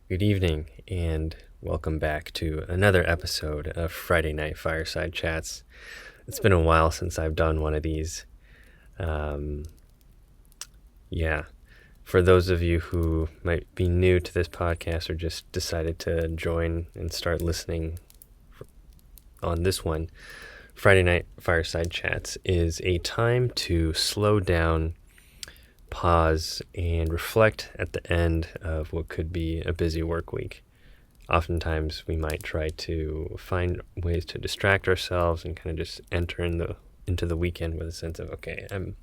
Good evening, and welcome back to another episode of Friday Night Fireside Chats. It's been a while since I've done one of these. For those of you who might be new to this podcast or just decided to join and start listening on this one, Friday Night Fireside Chats is a time to slow down, pause, and reflect at the end of what could be a busy work week. Oftentimes we might try to find ways to distract ourselves and kind of just enter into the weekend with a sense of, okay, I'm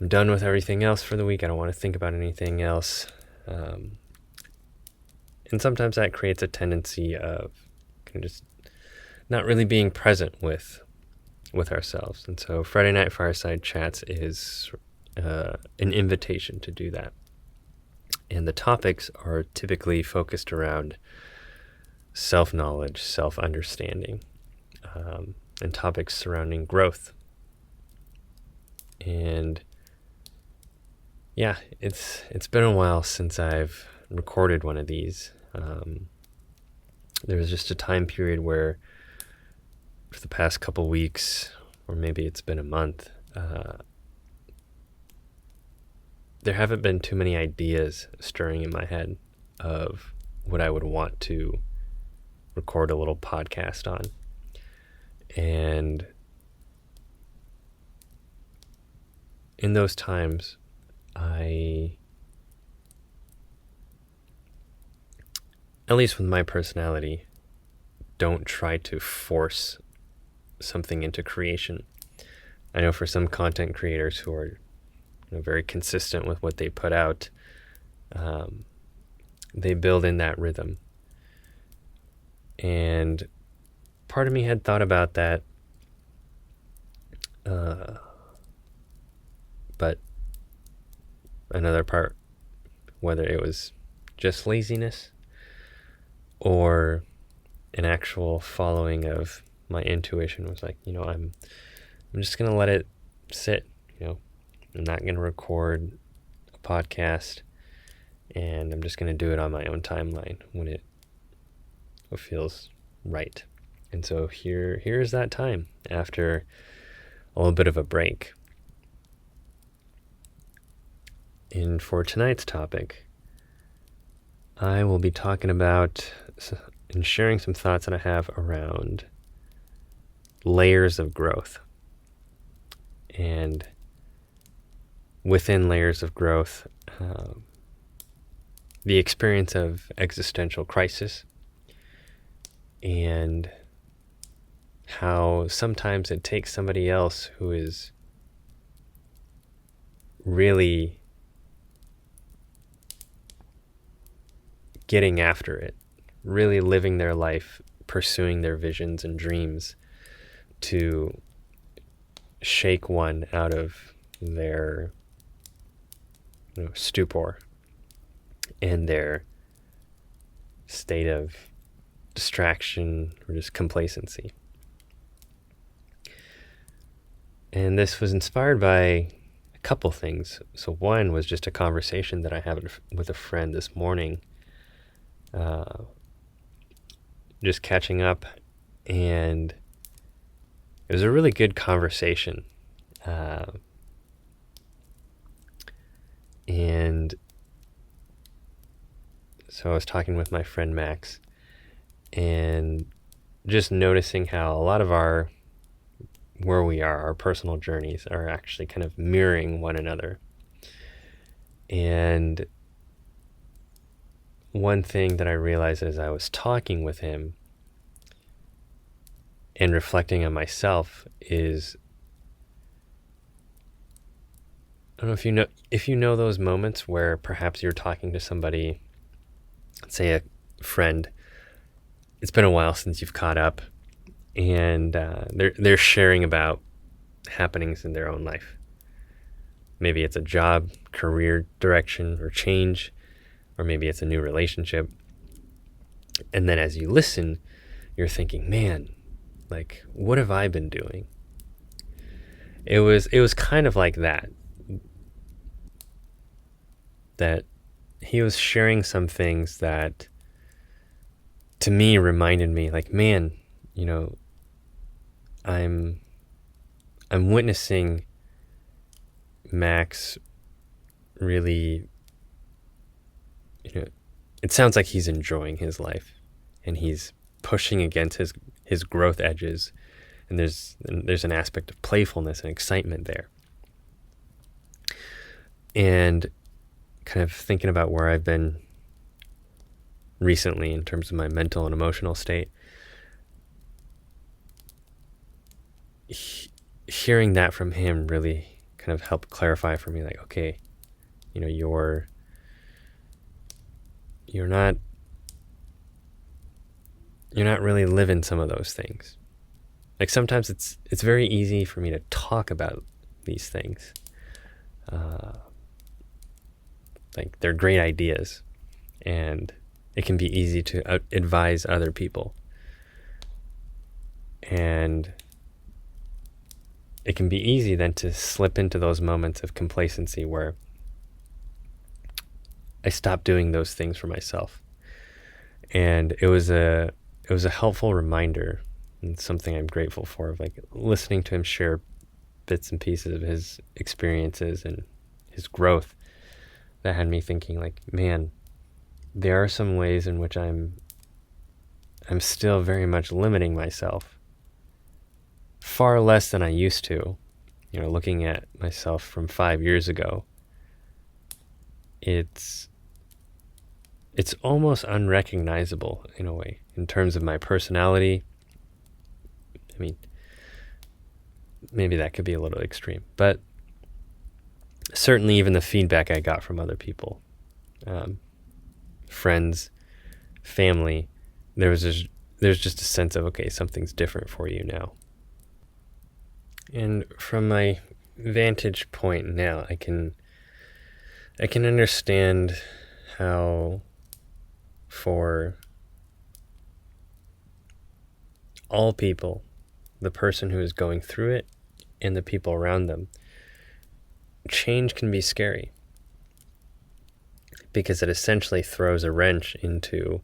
done with everything else for the week. I don't want to think about anything else. And sometimes that creates a tendency of kind of just not really being present with ourselves. And so Friday Night Fireside Chats is an invitation to do that. And the topics are typically focused around self-knowledge, self-understanding, and topics surrounding growth. And yeah, it's been a while since I've recorded one of these. There was just a time period where for the past couple weeks, or maybe it's been a month, there haven't been too many ideas stirring in my head of what I would want to record a little podcast on. And in those times, at least with my personality, don't try to force something into creation. I know for some content creators who are very consistent with what they put out, they build in that rhythm. And part of me had thought about that, but another part, whether it was just laziness or an actual following of my intuition, was like, I'm just gonna let it sit. I'm not going to record a podcast, and I'm just going to do it on my own timeline when it feels right. And so here's that time after a little bit of a break. And for tonight's topic, I will be talking about and sharing some thoughts that I have around layers of growth. And within layers of growth, the experience of existential crisis, and how sometimes it takes somebody else who is really getting after it, really living their life, pursuing their visions and dreams, to shake one out of their stupor and their state of distraction or just complacency. And this was inspired by a couple things. So one was just a conversation that I had with a friend this morning, just catching up, and it was a really good conversation. And so I was talking with my friend Max, and just noticing how a lot of our personal journeys are actually kind of mirroring one another. And one thing that I realized as I was talking with him and reflecting on myself is, I don't know if you know those moments where perhaps you're talking to somebody, let's say a friend. It's been a while since you've caught up, and they're sharing about happenings in their own life. Maybe it's a job, career direction, or change, or maybe it's a new relationship. And then as you listen, you're thinking, man, like, what have I been doing? It was kind of like that he was sharing some things that to me reminded me, like, man, you know, I'm witnessing Max really, you know, it sounds like he's enjoying his life and he's pushing against his growth edges, and there's an aspect of playfulness and excitement there. And kind of thinking about where I've been recently in terms of my mental and emotional state, hearing that from him really kind of helped clarify for me, like, okay, you know, you're not really living some of those things. Like, sometimes it's very easy for me to talk about these things. Like, they're great ideas, and it can be easy to advise other people. And it can be easy then to slip into those moments of complacency where I stop doing those things for myself. And it was a helpful reminder, and something I'm grateful for, of like listening to him share bits and pieces of his experiences and his growth, that had me thinking, like, man, there are some ways in which I'm still very much limiting myself, far less than I used to. You know, looking at myself from 5 years ago, it's almost unrecognizable in a way, in terms of my personality. I mean, maybe that could be a little extreme, but certainly even the feedback I got from other people, friends, family, there's just a sense of, okay, something's different for you now. And from my vantage point now, I can understand how, for all people, the person who is going through it and the people around them, change can be scary, because it essentially throws a wrench into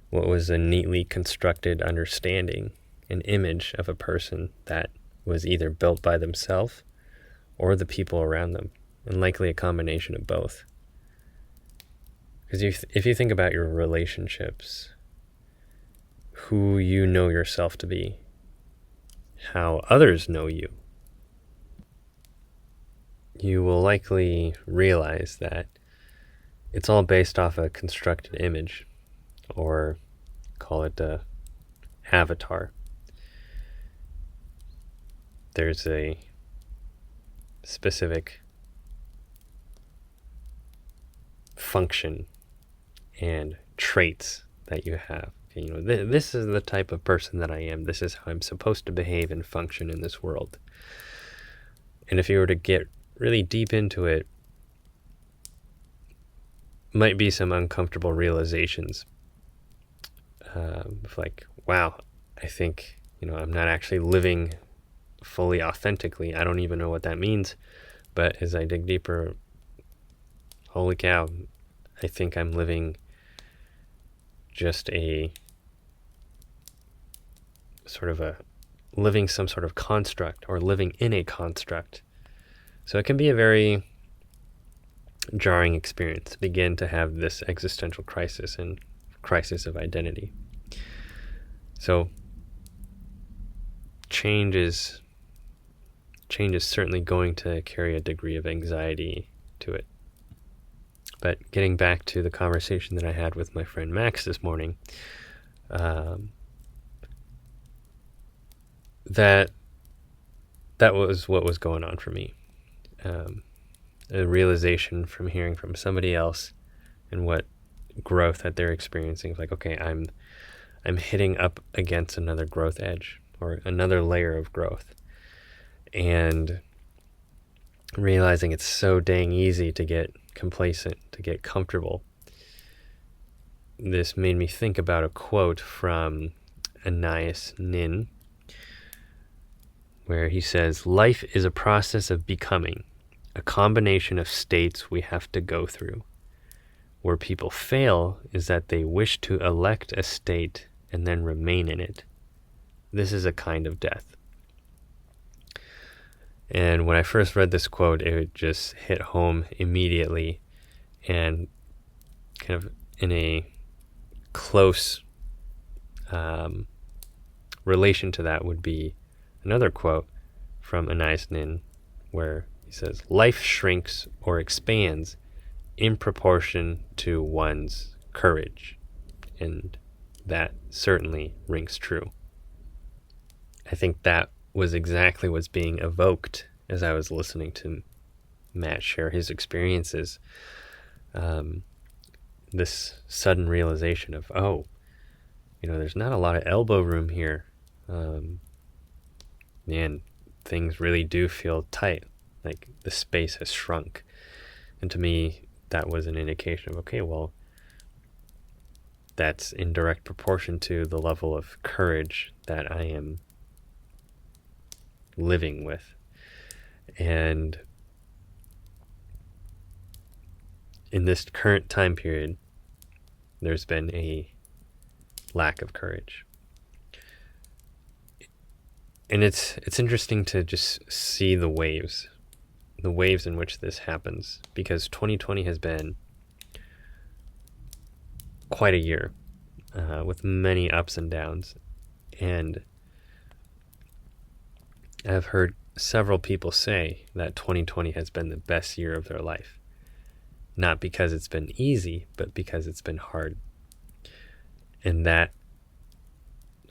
what was a neatly constructed understanding, an image of a person that was either built by themselves or the people around them, and likely a combination of both. Because if you think about your relationships, who you know yourself to be, how others know you, you will likely realize that it's all based off a constructed image, or call it a avatar. There's a specific function and traits that you have. You know, this is the type of person that I am. This is how I'm supposed to behave and function in this world. And if you were to get really deep into it, might be some uncomfortable realizations. Like, wow, I think, you know, I'm not actually living fully authentically. I don't even know what that means. But as I dig deeper, holy cow, I think I'm living just living some sort of construct, or living in a construct. So it can be a very jarring experience to begin to have this existential crisis and crisis of identity. So change is certainly going to carry a degree of anxiety to it. But getting back to the conversation that I had with my friend Max this morning, that was what was going on for me. A realization from hearing from somebody else and what growth that they're experiencing. Like, okay, I'm hitting up against another growth edge, or another layer of growth, and realizing it's so dang easy to get complacent, to get comfortable. This made me think about a quote from Anais Nin, where he says, "Life is a process of becoming, a combination of states we have to go through. Where people fail is that they wish to elect a state and then remain in it. This is a kind of death. And when I first read this quote, it just hit home immediately, and kind of in a close relation to that would be another quote from Anais Nin, where he says, "Life shrinks or expands in proportion to one's courage." And that certainly rings true. I think that was exactly what's being evoked as I was listening to Matt share his experiences. This sudden realization of, there's not a lot of elbow room here. Man, things really do feel tight. Like the space has shrunk. And to me, that was an indication of, okay, well, that's in direct proportion to the level of courage that I am living with. And in this current time period, there's been a lack of courage. And it's interesting to just see the waves in which this happens, because 2020 has been quite a year with many ups and downs. And I've heard several people say that 2020 has been the best year of their life. Not because it's been easy, but because it's been hard. And that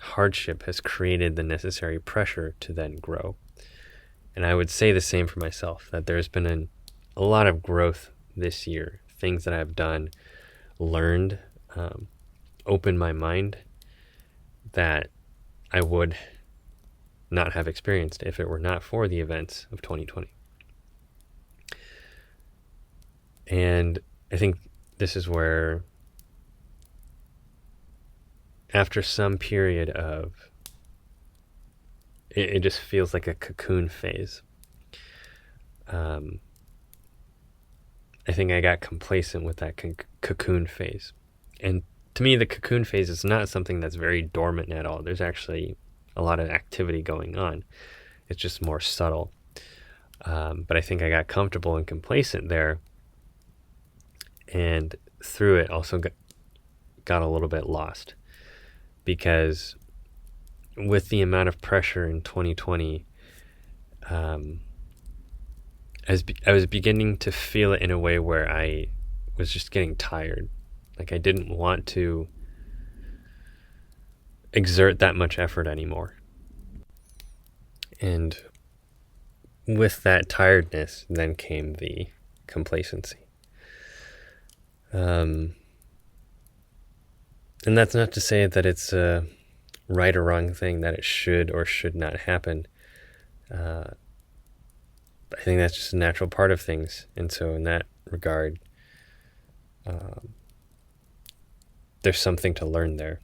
hardship has created the necessary pressure to then grow. And I would say the same for myself, that there's been a lot of growth this year. Things that I've done, learned, opened my mind that I would not have experienced if it were not for the events of 2020. And I think this is where, after some period of, it just feels like a cocoon phase. I think I got complacent with that cocoon phase. And to me, the cocoon phase is not something that's very dormant at all. There's actually a lot of activity going on. It's just more subtle. But I think I got comfortable and complacent there. And through it also got a little bit lost. Because with the amount of pressure in 2020, I was beginning to feel it in a way where I was just getting tired. Like I didn't want to exert that much effort anymore. And with that tiredness, then came the complacency. And that's not to say that it's a right or wrong thing, that it should or should not happen. I think that's just a natural part of things. And so in that regard, there's something to learn there.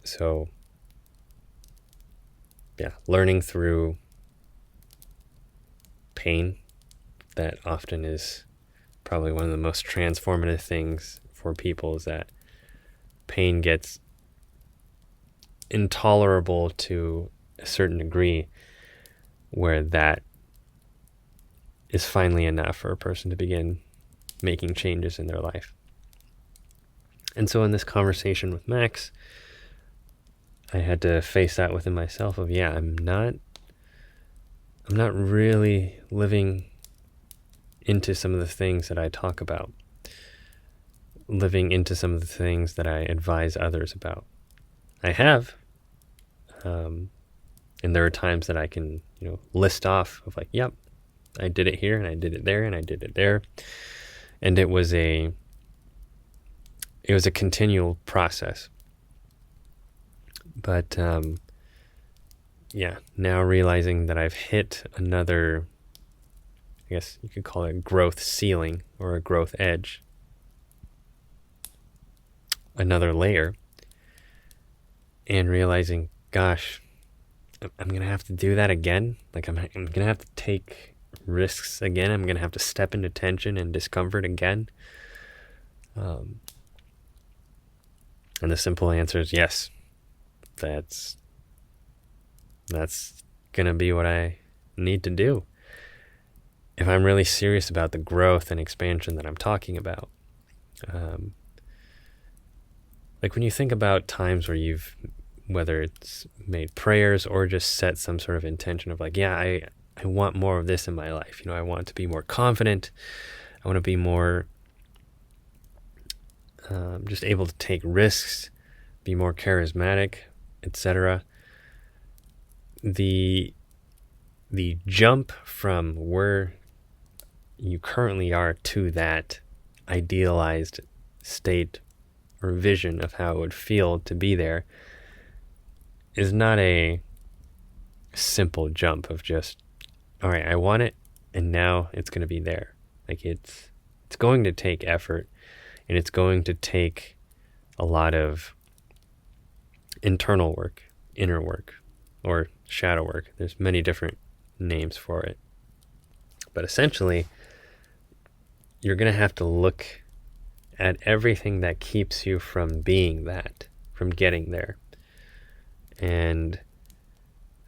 So, learning through pain, that often is probably one of the most transformative things for people, is that pain gets intolerable to a certain degree where that is finally enough for a person to begin making changes in their life. And so in this conversation with Max, I had to face that within myself of, I'm not really living into some of the things that I talk about, living into some of the things that I advise others about. I have, and there are times that I can, list off of like, yep, I did it here and I did it there and I did it there. And it was a continual process. But, now realizing that I've hit another, I guess you could call it growth ceiling or a growth edge, another layer, and realizing, gosh, I'm going to have to do that again. Like I'm going to have to take risks again. I'm going to have to step into tension and discomfort again. And the simple answer is yes. That's going to be what I need to do if I'm really serious about the growth and expansion that I'm talking about. Like when you think about times where whether it's made prayers or just set some sort of intention of like, yeah, I want more of this in my life. I want to be more confident. I want to be more just able to take risks, be more charismatic, etc. The jump from where you currently are to that idealized state or vision of how it would feel to be there is not a simple jump of just, all right, I want it and now it's going to be there. Like it's going to take effort, and it's going to take a lot of internal work, inner work, or shadow work. There's many different names for it. But essentially, you're going to have to look at everything that keeps you from being that, from getting there. And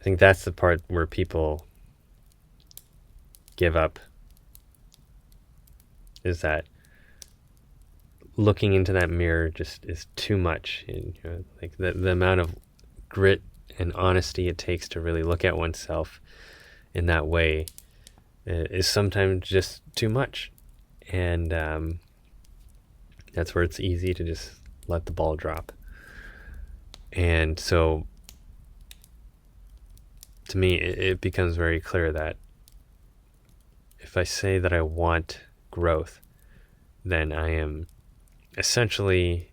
I think that's the part where people give up, is that looking into that mirror just is too much. And, like the amount of grit and honesty it takes to really look at oneself in that way is sometimes just too much. And that's where it's easy to just let the ball drop. And so to me, it becomes very clear that if I say that I want growth, then I am essentially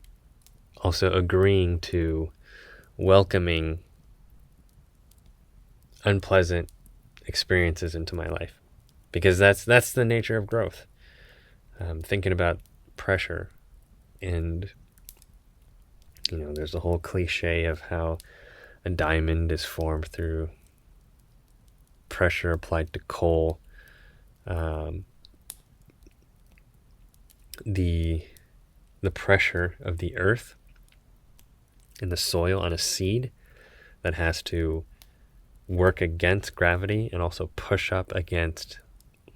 also agreeing to welcoming unpleasant experiences into my life, because that's the nature of growth. Thinking about pressure, and there's a whole cliche of how a diamond is formed through pressure applied to coal. The pressure of the earth and the soil on a seed that has to work against gravity and also push up against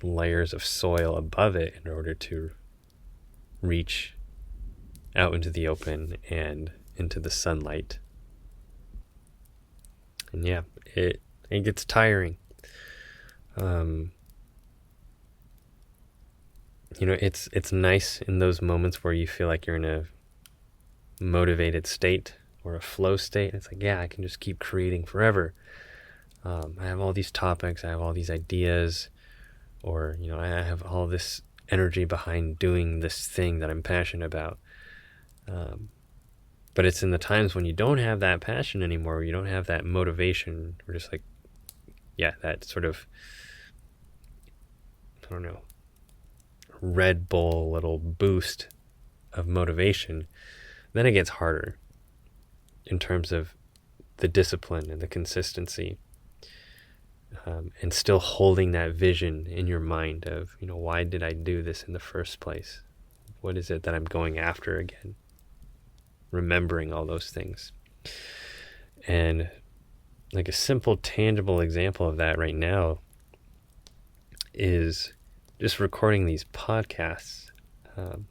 layers of soil above it in order to reach out into the open and into the sunlight. And yeah, it gets tiring. It's nice in those moments where you feel like you're in a motivated state or a flow state. It's like, yeah, I can just keep creating forever. I have all these topics, I have all these ideas, or I have all this energy behind doing this thing that I'm passionate about. But it's in the times when you don't have that passion anymore, you don't have that motivation, or just like, yeah, that sort of, I don't know, Red Bull little boost of motivation, then it gets harder in terms of the discipline and the consistency, and still holding that vision in your mind of, why did I do this in the first place? What is it that I'm going after again? Remembering all those things. And like a simple, tangible example of that right now is just recording these podcasts. I'm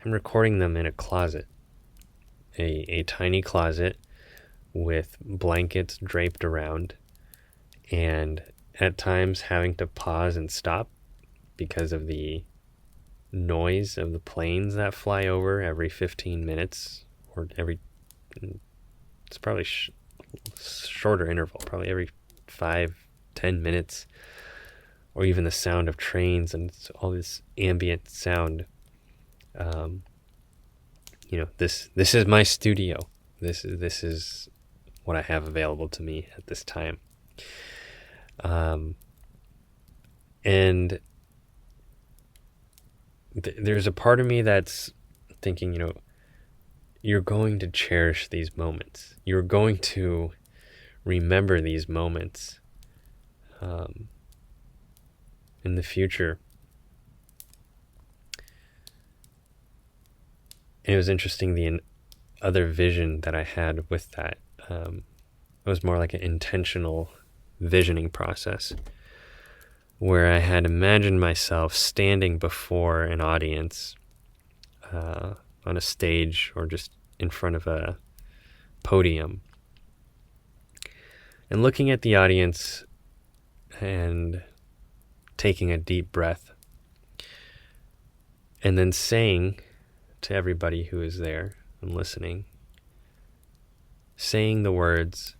recording them in a closet, a tiny closet with blankets draped around, and at times having to pause and stop because of the noise of the planes that fly over every 15 minutes, or it's probably shorter interval, probably every 5-10 minutes, or even the sound of trains and all this ambient sound. This is my studio. This is what I have available to me at this time. And there's a part of me that's thinking, you're going to cherish these moments. You're going to remember these moments. in the future. And it was interesting, the other vision that I had with that. It was more like an intentional visioning process, where I had imagined myself standing before an audience on a stage or just in front of a podium, and looking at the audience and taking a deep breath, and then saying to everybody who is there and listening, saying the words,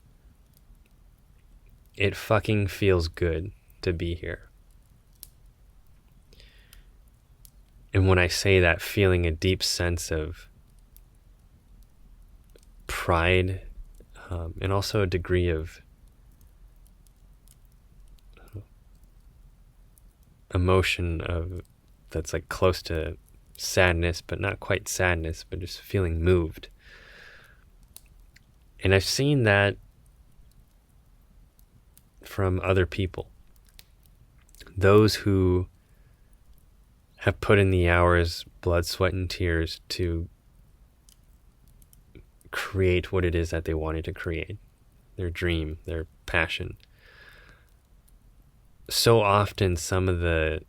"It fucking feels good to be here." And when I say that, feeling a deep sense of pride, and also a degree of emotion that's like close to sadness, but not quite sadness, but just feeling moved. And I've seen that from other people, those who have put in the hours, blood, sweat, and tears to create what it is that they wanted to create, their dream, their passion. So often some of the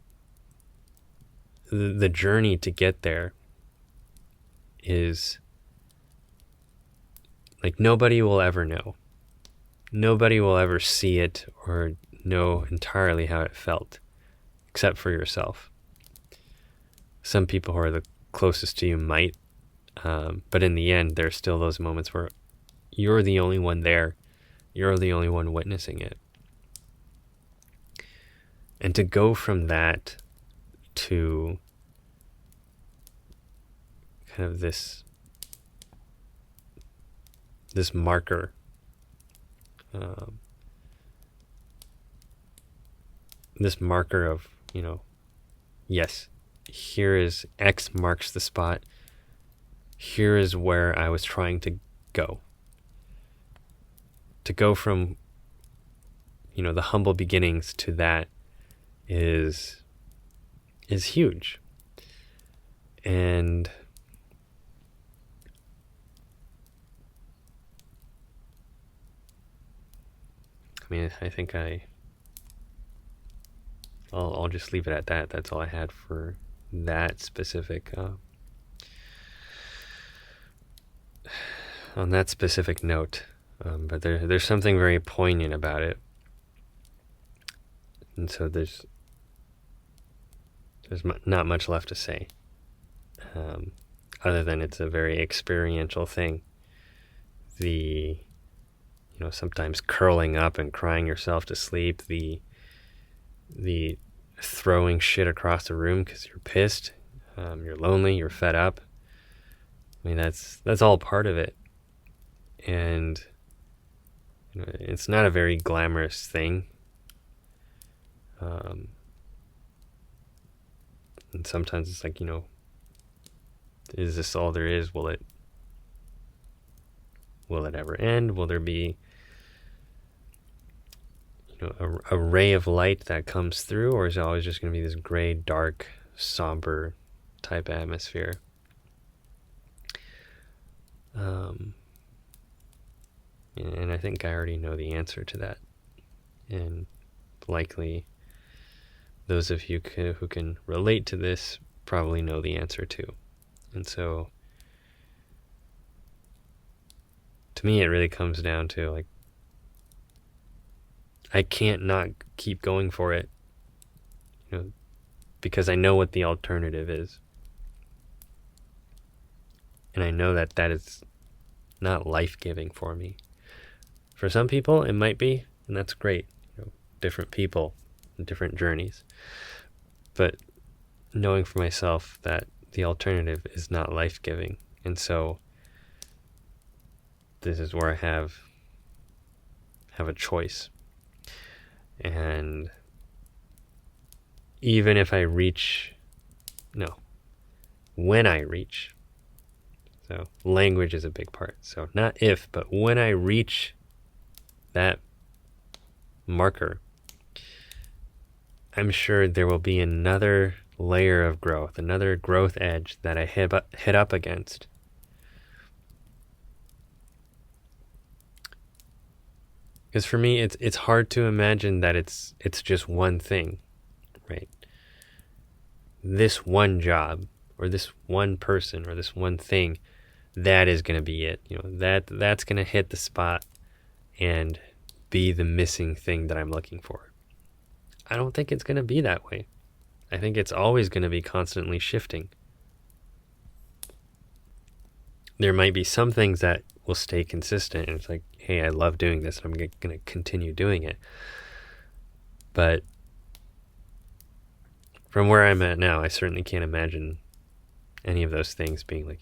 journey to get there is like nobody will ever know. Nobody will ever see it or know entirely how it felt, except for yourself. Some people who are the closest to you might, but in the end, there's still those moments where you're the only one there. You're the only one witnessing it. And to go from that to kind of this marker, this marker of, yes, here is X marks the spot. Here is where I was trying to go. To go from, the humble beginnings to that is huge. And I think I'll just leave it at that. That's all I had for that specific, on that specific note. But there's something very poignant about it. And so there's not much left to say, other than it's a very experiential thing. The sometimes curling up and crying yourself to sleep, the throwing shit across the room because you're pissed, you're lonely, you're fed up. That's all part of it. And it's not a very glamorous thing. And sometimes it's like, is this all there is? Will it ever end? Will there be a ray of light that comes through, or is it always just going to be this gray, dark, somber type atmosphere? And I think I already know the answer to that, and likely those of you who can relate to this probably know the answer too. And so to me, it really comes down to, like, I can't not keep going for it, because I know what the alternative is. And I know that is not life-giving for me. For some people, it might be, and that's great. Different people, different journeys. But knowing for myself that the alternative is not life-giving. And so this is where I have a choice. And even if I reach, when I reach, so language is a big part. So not if, but when I reach that marker, I'm sure there will be another layer of growth, another growth edge that I hit up against. Because for me, it's hard to imagine that it's just one thing, right? This one job, or this one person, or this one thing, that is going to be it. That's going to hit the spot and be the missing thing that I'm looking for. I don't think it's going to be that way. I think it's always going to be constantly shifting. There might be some things that will stay consistent, and it's like, hey, I love doing this, and I'm going to continue doing it. But from where I'm at now, I certainly can't imagine any of those things being like,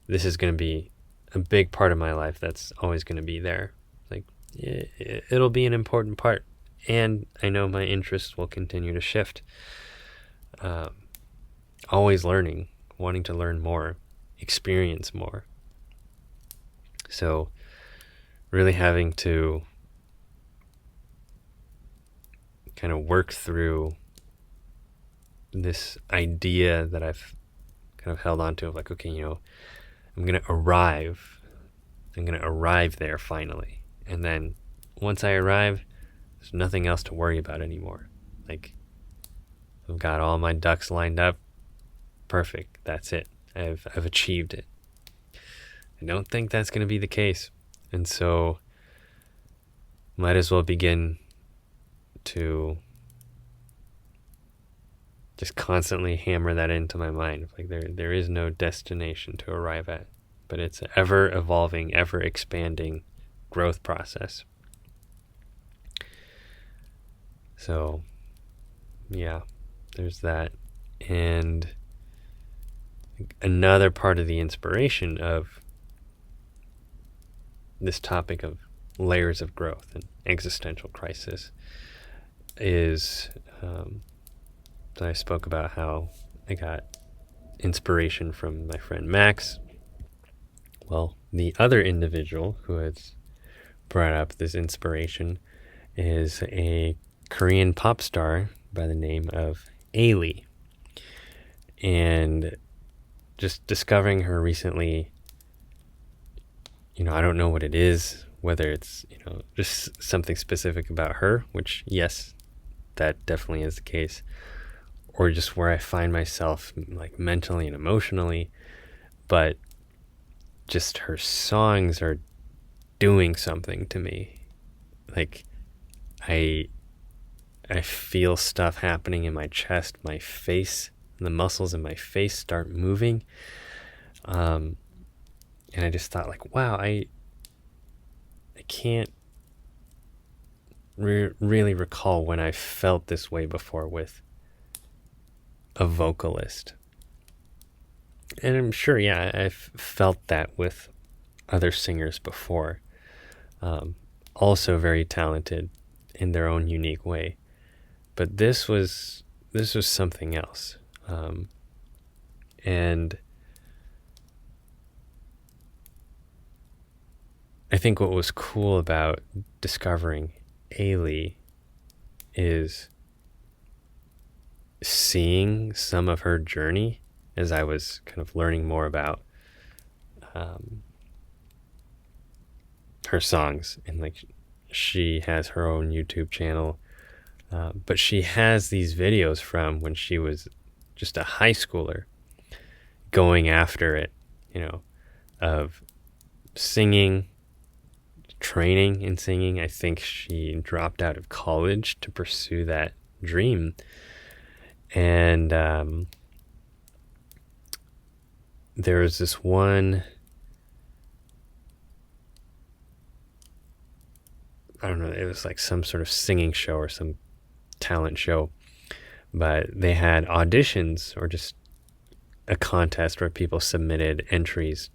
this is going to be a big part of my life that's always going to be there. Like, it'll be an important part. And I know my interests will continue to shift. Always learning, wanting to learn more, experience more. So really having to kind of work through this idea that I've kind of held on to of like, okay, I'm going to arrive there finally. And then once I arrive, there's nothing else to worry about anymore. Like, I've got all my ducks lined up. Perfect. That's it. I've achieved it. I don't think that's going to be the case. And so might as well begin to just constantly hammer that into my mind. Like there is no destination to arrive at, but it's an ever evolving, ever expanding growth process. So yeah, there's that. And another part of the inspiration of this topic of layers of growth and existential crisis is that I spoke about how I got inspiration from my friend Max. Well, the other individual who has brought up this inspiration is a Korean pop star by the name of Ailee. And just discovering her recently, I don't know what it is, whether it's, just something specific about her, which yes, that definitely is the case, or just where I find myself like mentally and emotionally, but just her songs are doing something to me. Like I feel stuff happening in my chest, my face, the muscles in my face start moving. And I just thought like, wow, I can't really recall when I felt this way before with a vocalist. And I'm sure, yeah, I've felt that with other singers before. Also very talented in their own unique way. But this was something else. And I think what was cool about discovering Ailee is seeing some of her journey as I was kind of learning more about her songs. And like, she has her own YouTube channel, but she has these videos from when she was just a high schooler going after it, of singing, training in singing. I think she dropped out of college to pursue that dream. And there was this one, I don't know, it was like some sort of singing show or some talent show, but they had auditions or just a contest where people submitted entries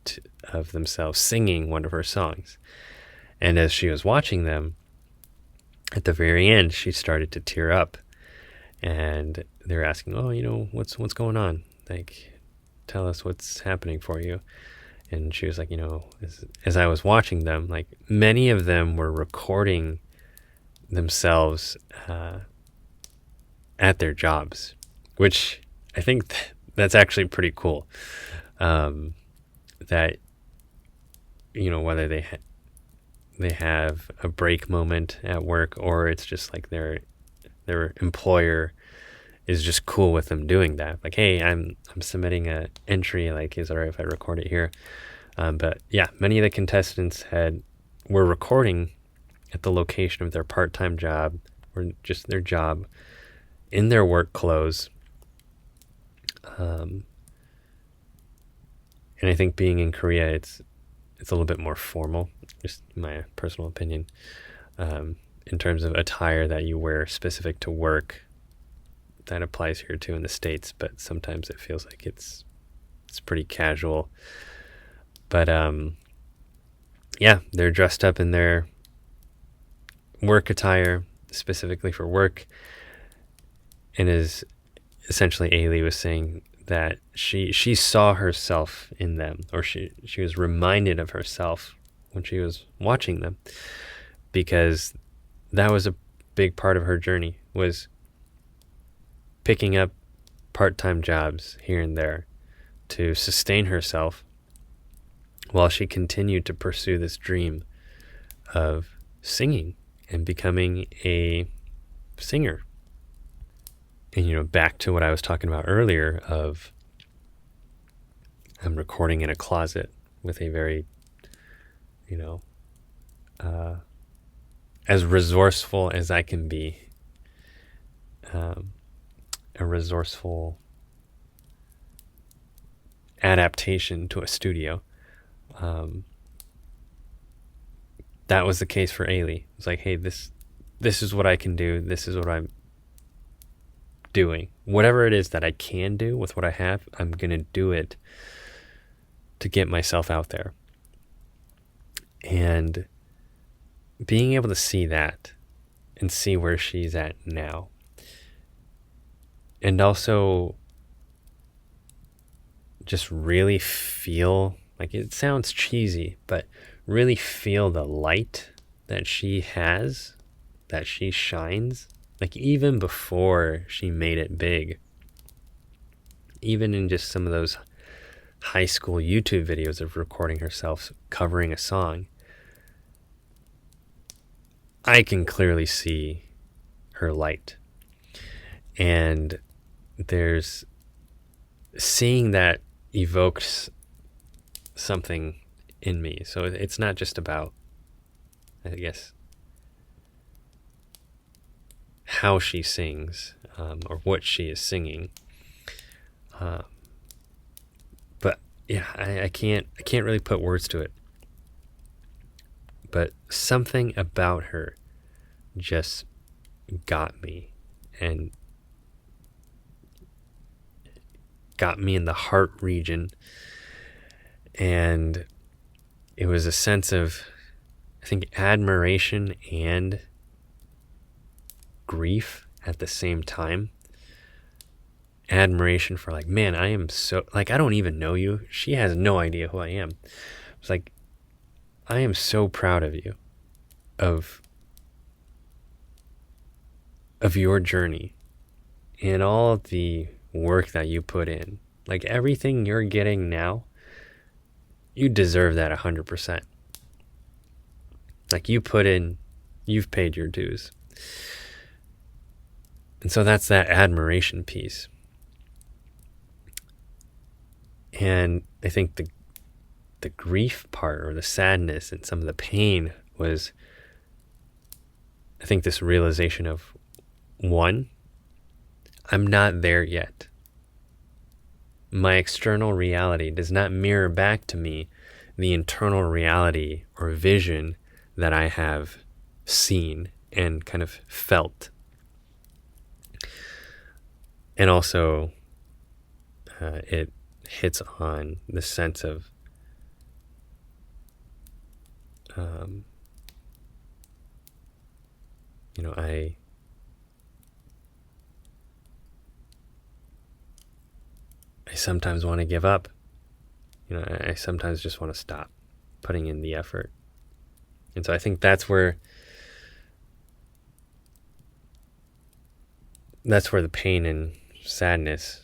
of themselves singing one of her songs. And as she was watching them, at the very end, she started to tear up. And they're asking, oh, what's going on? Like, tell us what's happening for you. And she was like, as I was watching them, like many of them were recording themselves at their jobs, which I think that's actually pretty cool. That, whether they have a break moment at work, or it's just like their employer is just cool with them doing that. Like, hey, I'm submitting a entry. Like, is it all right if I record it here? But yeah, many of the contestants were recording at the location of their part-time job, or just their job, in their work clothes. And I think being in Korea, it's a little bit more formal, just my personal opinion, in terms of attire that you wear specific to work. That applies here too in the States, but sometimes it feels like it's pretty casual. But yeah, they're dressed up in their work attire specifically for work, and is essentially, Ailee was saying that she saw herself in them, or she was reminded of herself when she was watching them, because that was a big part of her journey, was picking up part-time jobs here and there to sustain herself while she continued to pursue this dream of singing and becoming a singer. And, back to what I was talking about earlier of I'm recording in a closet with a very, as resourceful as I can be, a resourceful adaptation to a studio. That was the case for Ailee. It's like, hey, this is what I can do. This is what I'm doing. Whatever it is that I can do with what I have, I'm going to do it to get myself out there. And being able to see that and see where she's at now, and also just really feel, like, it sounds cheesy, but really feel the light that she has, that she shines, like even before she made it big. Even in just some of those high school YouTube videos of recording herself covering a song, I can clearly see her light. And there's seeing that evokes something in me. So it's not just about, I guess, how she sings, or what she is singing. But yeah, I can't really put words to it. But something about her just got me, and got me in the heart region. And it was a sense of, I think, admiration and grief at the same time. Admiration for, like, man, I am so, like, I don't even know you. She has no idea who I am. It's like, I am so proud of you, of your journey and all the work that you put in. Like, everything you're getting now, you deserve that 100%. Like, you've paid your dues. And so that's that admiration piece. And I think the grief part, or the sadness and some of the pain, was, I think, this realization of, one, I'm not there yet. My external reality does not mirror back to me the internal reality or vision that I have seen and kind of felt. And also, it hits on the sense of I sometimes want to give up. I sometimes just want to stop putting in the effort. And so I think that's where that's where the pain and sadness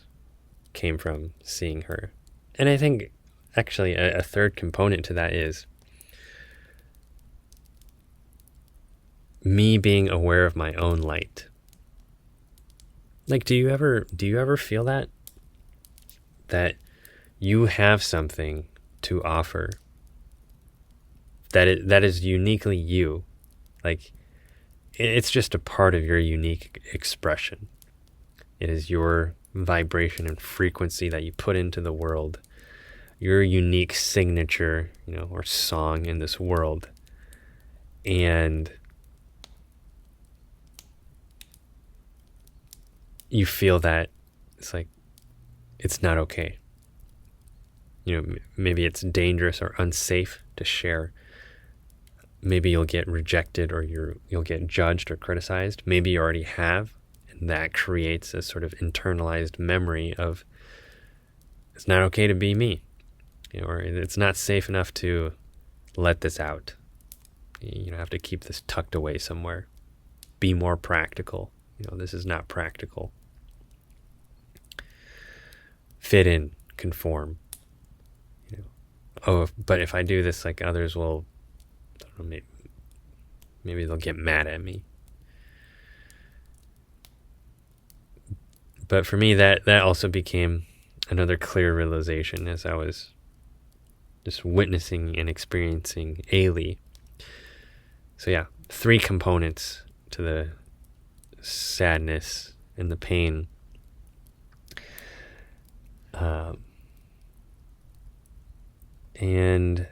came from, seeing her. And I think actually a third component to that is me being aware of my own light. Like, do you ever feel that you have something to offer that is uniquely you? Like, it's just a part of your unique expression. It is your vibration and frequency that you put into the world, your unique signature, or song in this world. And you feel that it's like, it's not okay. Maybe it's dangerous or unsafe to share. Maybe you'll get rejected, or you'll get judged or criticized. Maybe you already have, and that creates a sort of internalized memory of, it's not okay to be me, or it's not safe enough to let this out. You have to keep this tucked away somewhere. Be more practical. This is not practical. Fit in, conform. But if I do this, like, others will, I don't know, maybe they'll get mad at me. But for me, that also became another clear realization as I was just witnessing and experiencing Ailee. So yeah, 3 components to the sadness and the pain. And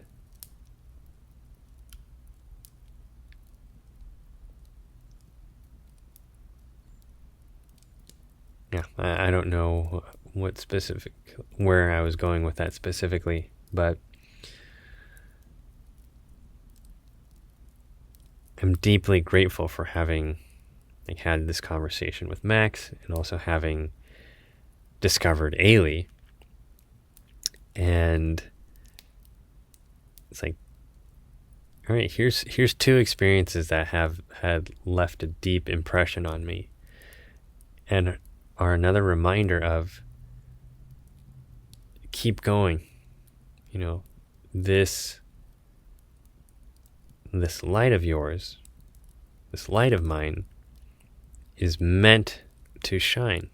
yeah, I don't know where I was going with that specifically, but I'm deeply grateful for having had this conversation with Max, and also having discovered Ailee. And it's like, all right, here's 2 experiences that have had left a deep impression on me, and are another reminder of, keep going. This light of yours, this light of mine, is meant to shine.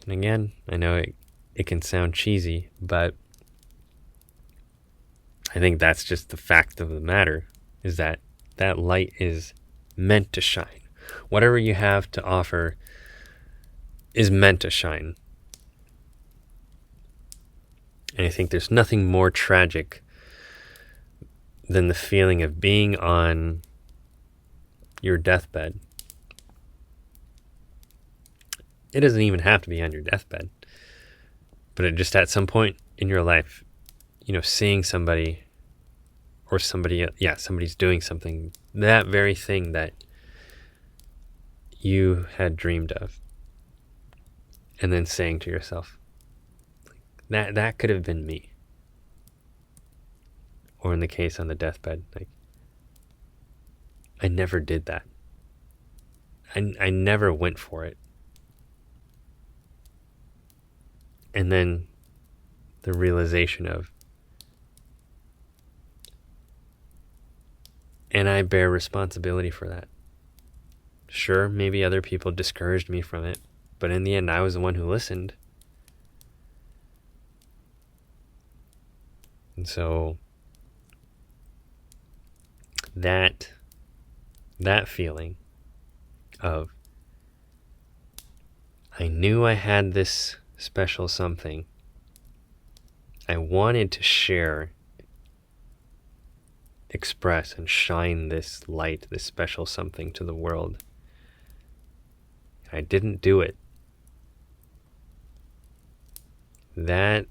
And again, I know it can sound cheesy, but I think that's just the fact of the matter, is that light is meant to shine. Whatever you have to offer is meant to shine. And I think there's nothing more tragic than the feeling of being on your deathbed. It doesn't even have to be on your deathbed, but it just, at some point in your life, seeing somebody, or somebody's doing something, that very thing that you had dreamed of, and then saying to yourself, that could have been me. Or in the case on the deathbed, like, I never did that. I never went for it. And then the realization of, and I bear responsibility for that. Sure, maybe other people discouraged me from it, but in the end, I was the one who listened. And so that feeling of, I knew I had this special something. I wanted to share, express, and shine this light, this special something to the world. I didn't do it. That,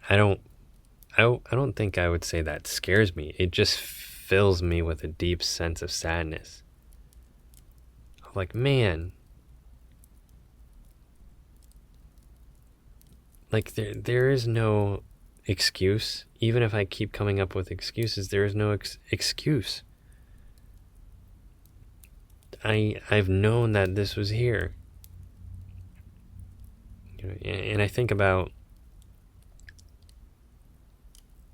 I don't think I would say that scares me. It just fills me with a deep sense of sadness. Like, man, like there is no excuse. Even if I keep coming up with excuses, there is no excuse. I've known that this was here. And I think about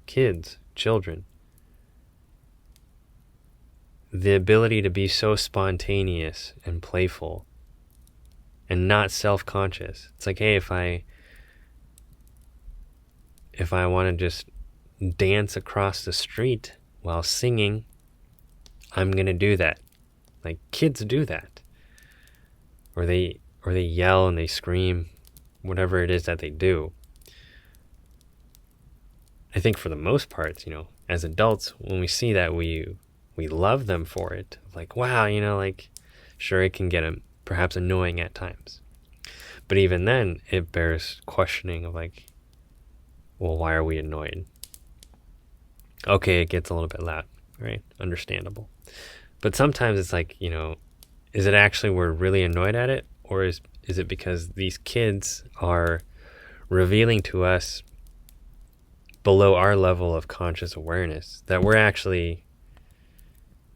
kids, children. The ability to be so spontaneous and playful and not self-conscious. It's like, hey, if I want to just dance across the street while singing, I'm going to do that. Like, kids do that. Or they yell and they scream, whatever it is that they do. I think for the most part, as adults, when we see that, we love them for it. Like, wow, sure, it can get perhaps annoying at times. But even then, it bears questioning of like, well, why are we annoyed? Okay, it gets a little bit loud, right? Understandable. But sometimes it's like, is it actually we're really annoyed at it? Or is it because these kids are revealing to us below our level of conscious awareness that we're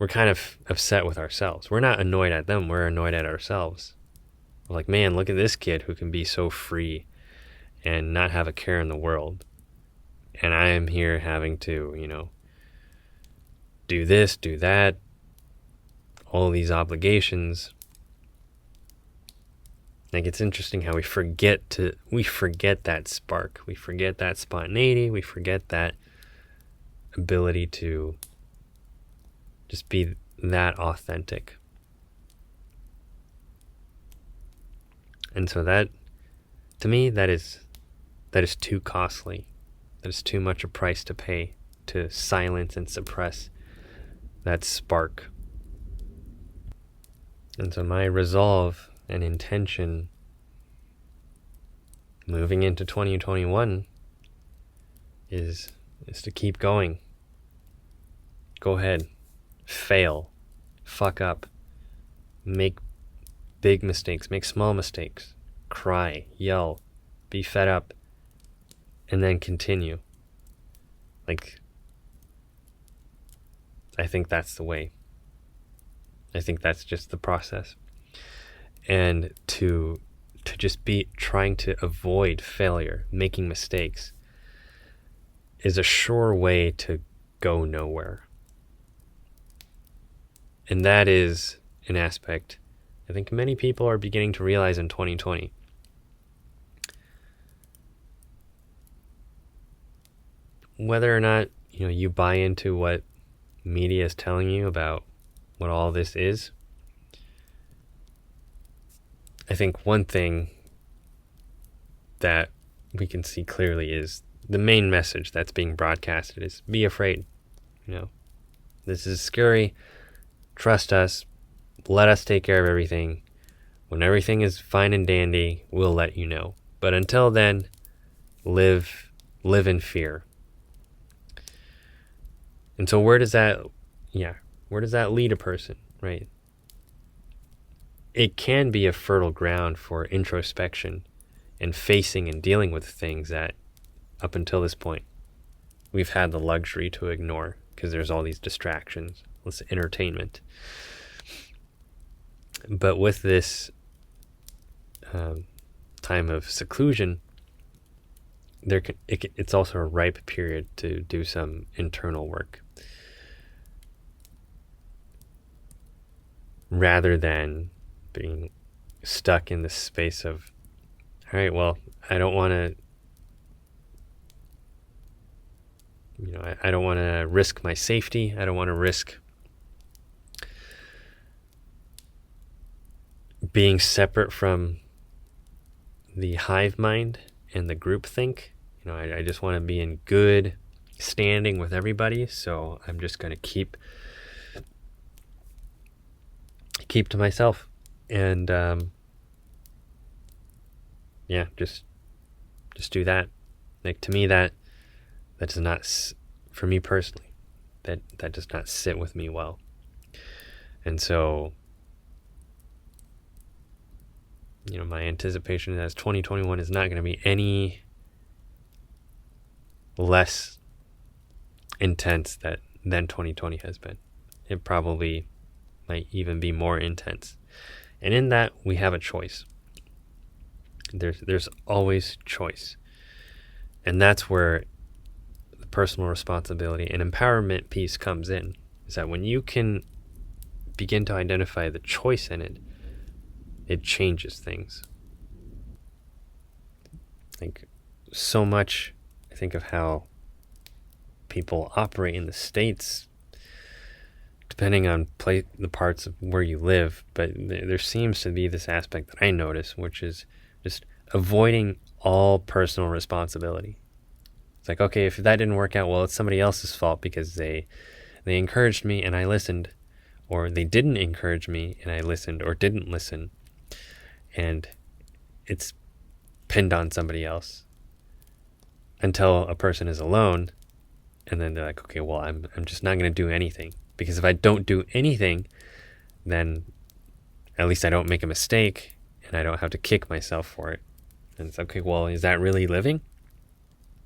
kind of upset with ourselves. We're not annoyed at them, we're annoyed at ourselves. We're like, man, look at this kid who can be so free and not have a care in the world. And I am here having to, do this, do that, all these obligations. Like, it's interesting how we forget that spark. We forget that spontaneity. We forget that ability to just be that authentic. And so that, to me, that is too costly. That is too much a price to pay to silence and suppress that spark. And so my resolve and intention moving into 2021 is to keep going. Go ahead. Fail. Fuck up. Make big mistakes. Make small mistakes. Cry. Yell. Be fed up. And then continue. Like, I think that's the way. I think that's just the process. And to just be trying to avoid failure, making mistakes, is a sure way to go nowhere. And that is an aspect I think many people are beginning to realize in 2020. Whether or not, you buy into what media is telling you about what all this is, I think one thing that we can see clearly is the main message that's being broadcasted is be afraid. This is scary. Trust us. Let us take care of everything. When everything is fine and dandy, we'll let you know. But until then, live in fear. And so where does that lead a person, right? It can be a fertile ground for introspection and facing and dealing with things that up until this point we've had the luxury to ignore because there's all these distractions, this entertainment. But with this time of seclusion, it's also a ripe period to do some internal work. Rather than being stuck in this space of, all right, well, I don't want to, I don't want to risk my safety. I don't want to risk being separate from the hive mind and the group think. I just want to be in good standing with everybody. So I'm just going to keep to myself. And just do that. Like, to me, that does not, for me personally, that does not sit with me well. And so, my anticipation is 2021 is not going to be any less intense than 2020 has been. It probably might even be more intense. And in that, we have a choice. There's always choice. And that's where the personal responsibility and empowerment piece comes in, is that when you can begin to identify the choice in it, it changes things. Like, so much, I think, of how people operate in the States, depending on the parts of where you live, but there seems to be this aspect that I notice, which is just avoiding all personal responsibility. It's like, okay, if that didn't work out, well, it's somebody else's fault because they encouraged me and I listened, or they didn't encourage me and I listened or didn't listen, and it's pinned on somebody else until a person is alone, and then they're like, okay, well, I'm just not going to do anything, because if I don't do anything, then at least I don't make a mistake and I don't have to kick myself for it. And it's okay, well, is that really living?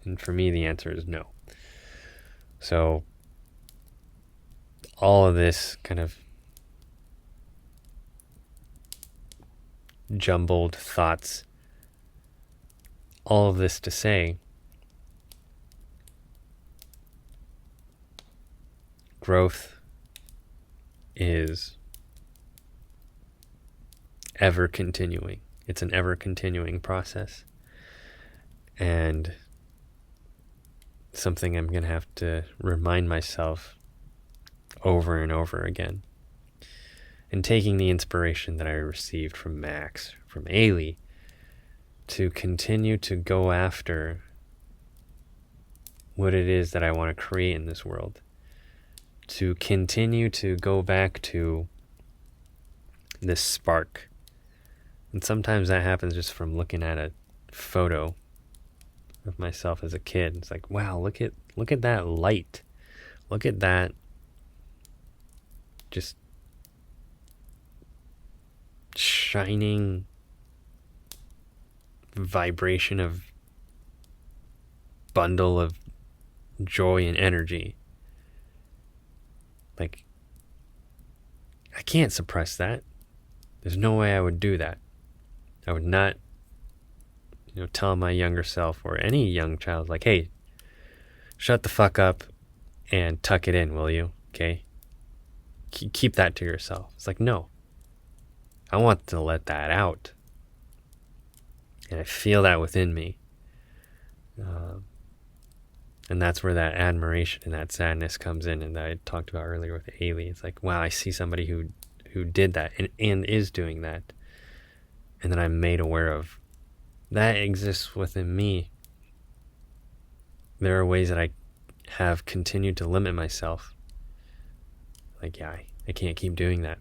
And for me, the answer is no. So all of this kind of jumbled thoughts, all of this to say, growth is ever continuing. It's an ever continuing process, and something I'm going to have to remind myself over and over again. And taking the inspiration that I received from Max, from Ailee, to continue to go after what it is that I want to create in this world. To continue to go back to this spark. And sometimes that happens just from looking at a photo of myself as a kid. It's like, wow, look at that light. Look at that just shining vibration of bundle of joy and energy. Like, I can't suppress that. There's no way I would do that. I would not, tell my younger self or any young child, like, hey, shut the fuck up and tuck it in, will you? Okay? Keep that to yourself. It's like, no. I want to let that out. And I feel that within me. And that's where that admiration and that sadness comes in, and that I talked about earlier with Ailee. It's like, wow, I see somebody who did that and is doing that. And then I'm made aware of that exists within me. There are ways that I have continued to limit myself. Like, yeah, I can't keep doing that.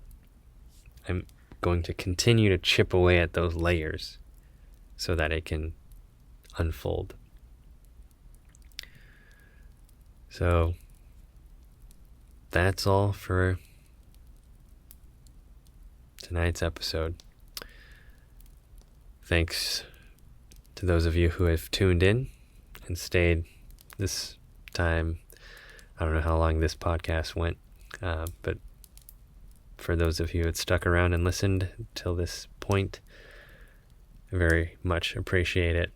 I'm going to continue to chip away at those layers so that it can unfold. So that's all for tonight's episode. Thanks to those of you who have tuned in and stayed this time. I don't know how long this podcast went, but for those of you that stuck around and listened till this point, I very much appreciate it.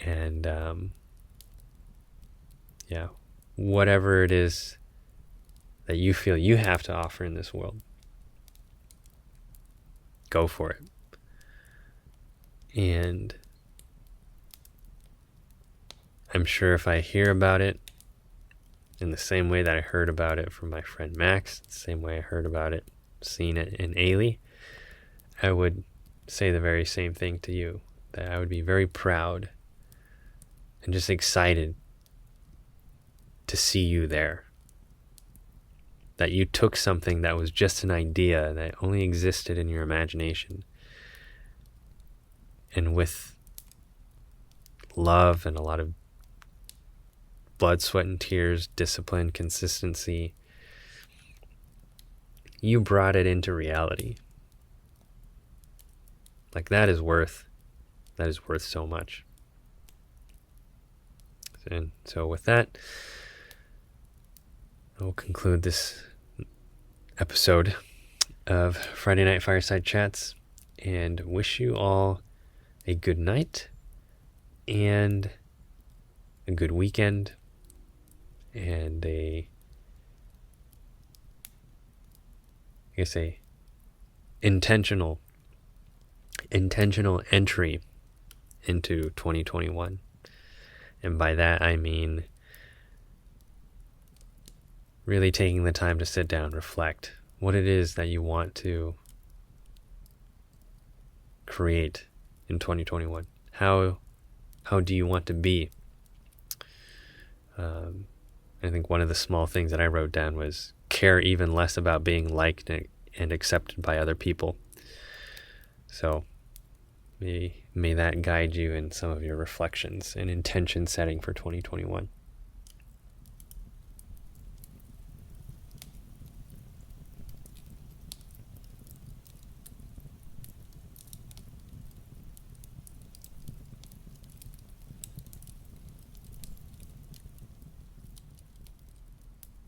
And whatever it is that you feel you have to offer in this world, go for it. And I'm sure if I hear about it in the same way that I heard about it from my friend Max, the same way I heard about it, seen it in Ailee, I would say the very same thing to you, that I would be very proud and just excited to see you there. That you took something that was just an idea that only existed in your imagination, and with love and a lot of blood, sweat, and tears, discipline, consistency, you brought it into reality. Like, that is worth so much. And so with that, I will conclude this episode. of Friday Night Fireside Chats, and wish you all a good night and a good weekend and a intentional entry into 2021. And by that I mean really taking the time to sit down, reflect what it is that you want to create in 2021. How do you want to be? I think one of the small things that I wrote down was care even less about being liked and accepted by other people. So may that guide you in some of your reflections and intention setting for 2021.